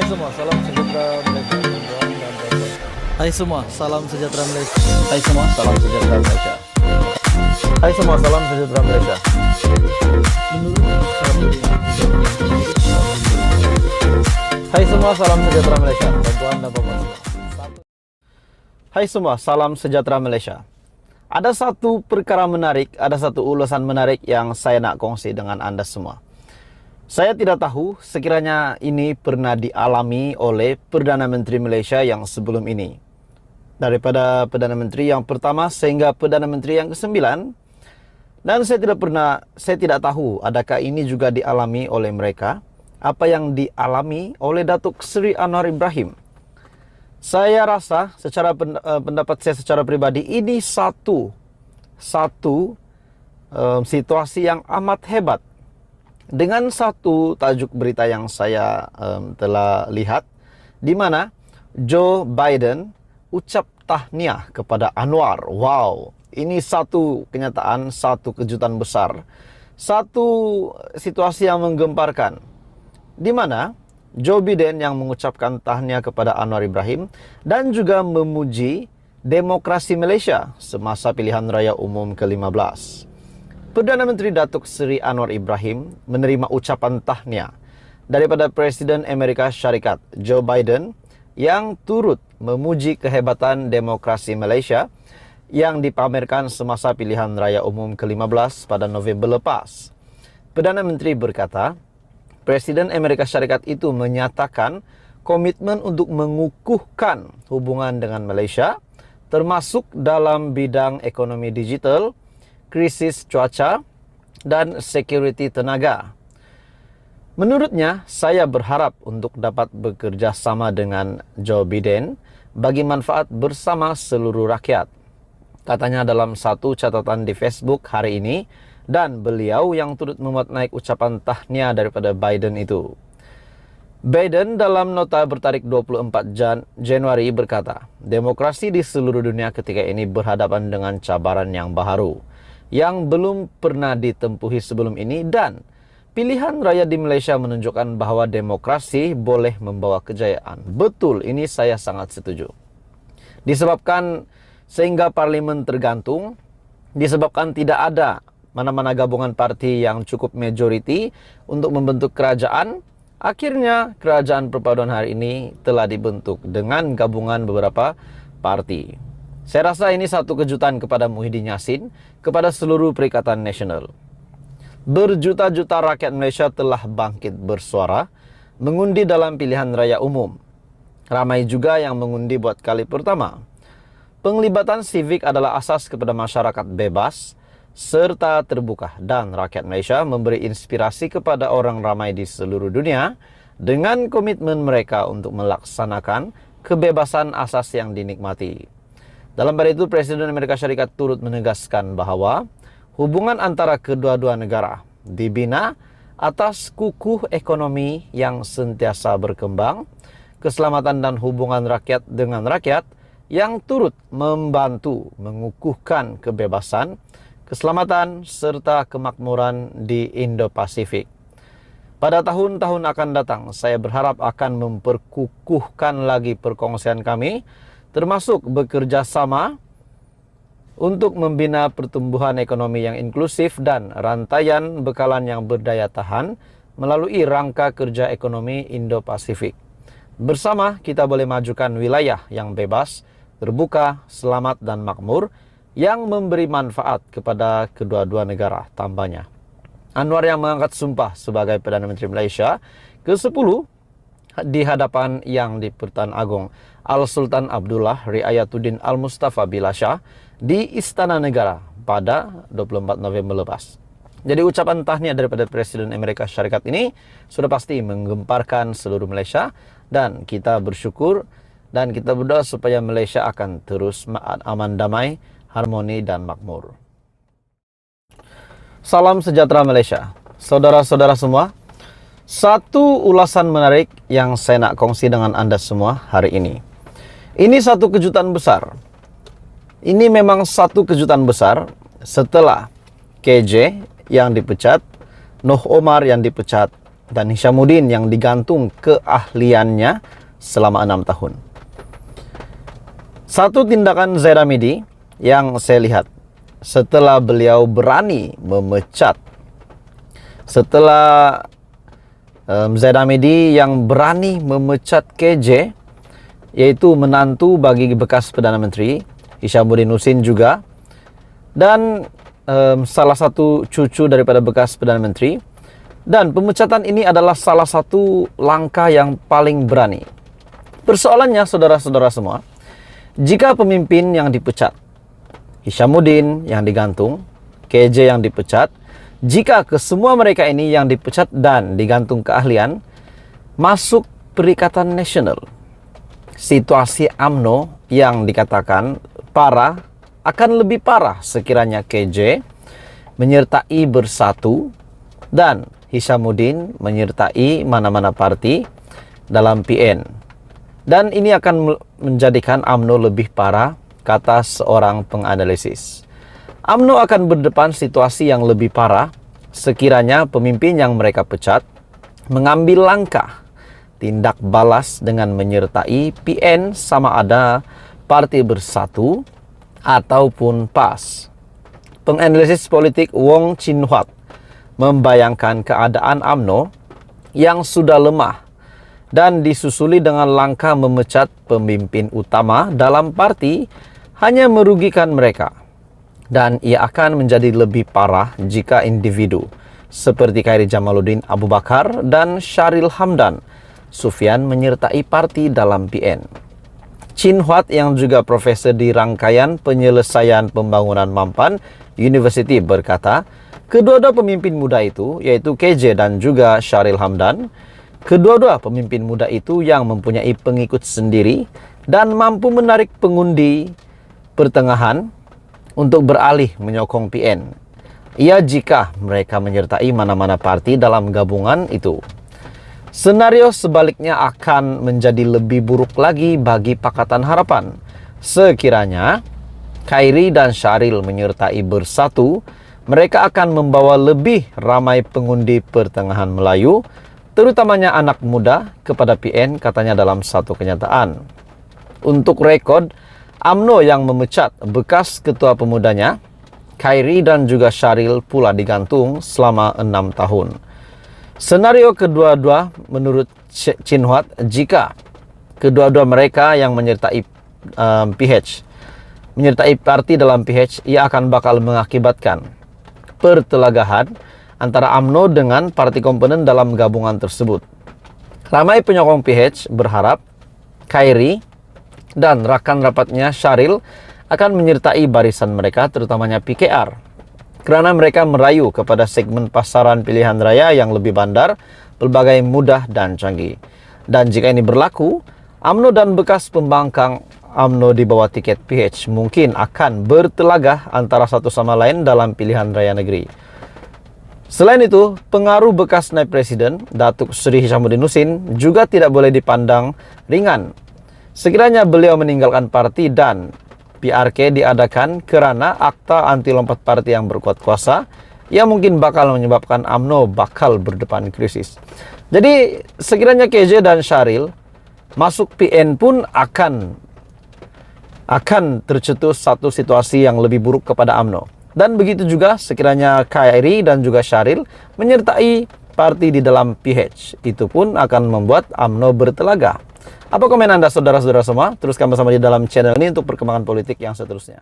semua, salam sejahtera Malaysia. Hai semua, salam sejahtera Malaysia. Hai semua, salam sejahtera Malaysia. Hai semua, salam sejahtera Malaysia. Hai semua, salam sejahtera Malaysia. Bantuan dan bapak semua. Hai semua, salam sejahtera Malaysia. Ada satu perkara menarik, ada satu ulasan menarik yang saya nak kongsi dengan anda semua. Saya tidak tahu sekiranya ini pernah dialami oleh Perdana Menteri Malaysia yang sebelum ini. Daripada Perdana Menteri yang pertama sehingga Perdana Menteri yang ke-9. Dan saya tidak tahu adakah ini juga dialami oleh mereka. Apa yang dialami oleh Datuk Seri Anwar Ibrahim. Saya rasa secara pendapat saya secara pribadi ini satu situasi yang amat hebat. Dengan satu tajuk berita yang saya telah lihat, di mana Joe Biden ucap tahniah kepada Anwar. Wow, ini satu kenyataan, satu kejutan besar, satu situasi yang menggemparkan, di mana Joe Biden yang mengucapkan tahniah kepada Anwar Ibrahim dan juga memuji demokrasi Malaysia semasa pilihan raya umum ke-15. Perdana Menteri Datuk Seri Anwar Ibrahim menerima ucapan tahniah daripada Presiden Amerika Syarikat Joe Biden yang turut memuji kehebatan demokrasi Malaysia yang dipamerkan semasa pilihan raya umum ke-15 pada November lepas. Perdana Menteri berkata, Presiden Amerika Syarikat itu menyatakan komitmen untuk mengukuhkan hubungan dengan Malaysia, termasuk dalam bidang ekonomi digital, krisis cuaca, dan security tenaga. Menurutnya, saya berharap untuk dapat bekerja sama dengan Joe Biden bagi manfaat bersama seluruh rakyat, katanya dalam satu catatan di Facebook hari ini, dan beliau yang turut memuat naik ucapan tahniah daripada Biden itu. Biden dalam nota bertarik 24 Januari berkata, demokrasi di seluruh dunia ketika ini berhadapan dengan cabaran yang baharu, yang belum pernah ditempuhi sebelum ini, dan pilihan raya di Malaysia menunjukkan bahwa demokrasi boleh membawa kejayaan. Betul, ini saya sangat setuju. Disebabkan sehingga parlimen tergantung, disebabkan tidak ada mana-mana gabungan parti yang cukup majoriti untuk membentuk kerajaan, akhirnya kerajaan perpaduan hari ini telah dibentuk dengan gabungan beberapa parti. Saya rasa ini satu kejutan kepada Muhyiddin Yassin, kepada seluruh Perikatan Nasional. Berjuta-juta rakyat Malaysia telah bangkit bersuara, mengundi dalam pilihan raya umum. Ramai juga yang mengundi buat kali pertama. Penglibatan sivik adalah asas kepada masyarakat bebas, serta terbuka, dan rakyat Malaysia memberi inspirasi kepada orang ramai di seluruh dunia dengan komitmen mereka untuk melaksanakan kebebasan asas yang dinikmati. Dalam pada itu, Presiden Amerika Syarikat turut menegaskan bahawa hubungan antara kedua-dua negara dibina atas kukuh ekonomi yang sentiasa berkembang, keselamatan dan hubungan rakyat dengan rakyat yang turut membantu mengukuhkan kebebasan, keselamatan serta kemakmuran di Indo-Pasifik. Pada tahun-tahun akan datang, saya berharap akan memperkukuhkan lagi perkongsian kami, termasuk bekerja sama untuk membina pertumbuhan ekonomi yang inklusif dan rantaian bekalan yang berdaya tahan melalui rangka kerja ekonomi Indo-Pasifik. Bersama kita boleh majukan wilayah yang bebas, terbuka, selamat dan makmur yang memberi manfaat kepada kedua-dua negara, tambahnya. Anwar yang mengangkat sumpah sebagai Perdana Menteri Malaysia ke-10 di hadapan Yang di-Pertuan Agong Al-Sultan Abdullah Riayatuddin Al-Mustafa Billah Shah di Istana Negara pada 24 November lepas. Jadi ucapan tahniah daripada Presiden Amerika Syarikat ini sudah pasti menggemparkan seluruh Malaysia, dan kita bersyukur dan kita berdoa supaya Malaysia akan terus aman, damai, harmoni dan makmur. Salam sejahtera Malaysia. Saudara-saudara semua, satu ulasan menarik yang saya nak kongsi dengan anda semua hari ini. Ini satu kejutan besar. Ini memang satu kejutan besar setelah KJ yang dipecat, Noh Omar yang dipecat, dan Hishamuddin yang digantung keahliannya selama 6 tahun. Satu tindakan Zaid Hamidi yang saya lihat setelah beliau berani memecat, setelah Zaid Hamidi yang berani memecat KJ, yaitu menantu bagi bekas Perdana Menteri Hishamuddin Hussein juga, dan salah satu cucu daripada bekas Perdana Menteri. Dan pemecatan ini adalah salah satu langkah yang paling berani. Persoalannya, saudara-saudara semua, jika pemimpin yang dipecat, Hishamuddin yang digantung, KJ yang dipecat, jika kesemua mereka ini yang dipecat dan digantung keahlian masuk Perikatan Nasional, situasi UMNO yang dikatakan parah akan lebih parah sekiranya KJ menyertai Bersatu dan Hishamuddin menyertai mana-mana parti dalam PN. Dan ini akan menjadikan UMNO lebih parah, kata seorang penganalisis. UMNO akan berdepan situasi yang lebih parah sekiranya pemimpin yang mereka pecat mengambil langkah tindak balas dengan menyertai PN, sama ada Parti Bersatu ataupun PAS. Penganalisis politik Wong Chin Huat membayangkan keadaan UMNO yang sudah lemah dan disusuli dengan langkah memecat pemimpin utama dalam parti hanya merugikan mereka. Dan ia akan menjadi lebih parah jika individu seperti Khairi Jamaluddin Abu Bakar dan Syahril Hamdan Sufyan menyertai parti dalam PN. Chin Huat yang juga profesor di Rangkaian Penyelesaian Pembangunan Mampan University berkata, kedua-dua pemimpin muda itu, yaitu KJ dan juga Syahril Hamdan, kedua-dua pemimpin muda itu yang mempunyai pengikut sendiri dan mampu menarik pengundi pertengahan untuk beralih menyokong PN. Ia jika mereka menyertai mana-mana parti dalam gabungan itu. Senario sebaliknya akan menjadi lebih buruk lagi bagi Pakatan Harapan. Sekiranya Khairi dan Syahril menyertai Bersatu, mereka akan membawa lebih ramai pengundi pertengahan Melayu, terutamanya anak muda, kepada PN, katanya dalam satu kenyataan. Untuk rekod, UMNO yang memecat bekas ketua pemudanya, Khairi dan juga Syahril pula digantung selama 6 tahun. Senario kedua-dua menurut Chin Huat, jika kedua-dua mereka yang menyertai menyertai parti dalam PH, ia akan bakal mengakibatkan pertelagahan antara UMNO dengan parti komponen dalam gabungan tersebut. Ramai penyokong PH berharap Khairi dan rakan rapatnya Syahril akan menyertai barisan mereka, terutamanya PKR, karena mereka merayu kepada segmen pasaran pilihan raya yang lebih bandar, pelbagai mudah dan canggih. Dan jika ini berlaku, UMNO dan bekas pembangkang UMNO di bawah tiket PH mungkin akan bertelagah antara satu sama lain dalam pilihan raya negeri. Selain itu, pengaruh bekas naib presiden Datuk Seri Hishamuddin Hussein juga tidak boleh dipandang ringan. Sekiranya beliau meninggalkan parti dan PRK diadakan karena akta anti lompat parti yang berkuat kuasa, ia mungkin bakal menyebabkan UMNO bakal berdepan krisis. Jadi sekiranya KJ dan Syahril masuk PN pun akan tercetus satu situasi yang lebih buruk kepada UMNO. Dan begitu juga sekiranya Khairi dan juga Syahril menyertai parti di dalam PH, itu pun akan membuat UMNO bertelaga. Apa komen Anda, saudara-saudara semua? Teruskan bersama di dalam channel ini untuk perkembangan politik yang seterusnya.